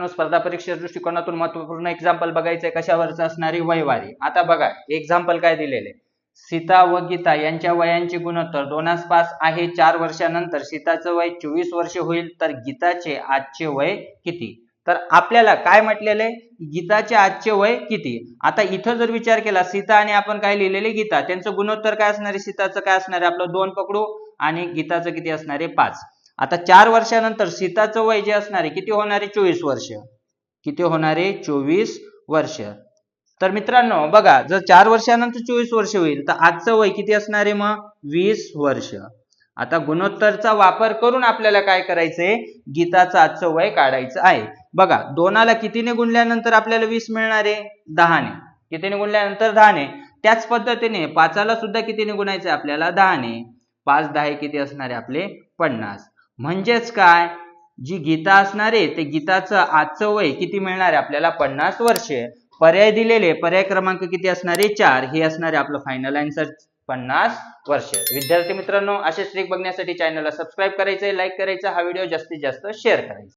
स्पर्धा परीक्षा दृष्टिकोनातून महत्वपूर्ण एक्झाम्पल बघायचंय कशावरच असणारी वयवारी। आता बघा एक्झाम्पल काय दिलेले, सीता व गीता यांच्या वयांचे गुणोत्तर 2:5 आहे। 4 वर्षानंतर सीताचं वय 24 वर्ष होईल, तर गीताचे आजचे वय किती? तर आपल्याला काय म्हटलेलं आहे, गीताचे आजचे वय किती। आता इथं जर विचार केला, सीता आणि आपण काय लिहिलेले गीता, त्यांचं गुणोत्तर काय असणार आहे, सीताचं काय असणार आहे, आपलं 2 पकडू आणि गीताचं किती असणार आहे 5। आता 4 वर्षानंतर सीताचं वय जे असणार आहे किती होणार आहे, 24 वर्ष। किती होणार आहे, 24 वर्ष। तर मित्रांनो बघा, जर 4 वर्षानंतर 24 वर्ष होईल तर आजचं वय किती असणार आहे, मग 20 वर्ष। आता गुणोत्तरचा वापर करून आपल्याला काय करायचंय, गीताचं आजचं वय काढायचं आहे। बघा 2ला कितीने गुणल्यानंतर आपल्याला 20 मिळणार आहे, 10ने। कितीने गुणल्यानंतर 10ने। त्याच पद्धतीने 5ला सुद्धा कितीने गुणायचं आपल्याला, 10ने। 5 10 किती असणार आहे आपले 50। म्हणजेच काय, जी गीता असणार आहे ते गीताचं आजचं वय किती मिळणार आहे आपल्याला, 50 वर्षे। पर्याय दिलेले, पर्याय क्रमांक किती असणार आहे, 4। हे असणार आहे आपलं फायनल आन्सर, 50 वर्ष। विद्यार्थी मित्रांनो, असेच ट्रिक बघण्यासाठी चॅनलला सबस्क्राईब करायचंय, लाईक करायचं, हा व्हिडिओ जास्तीत जास्त शेअर करायचा।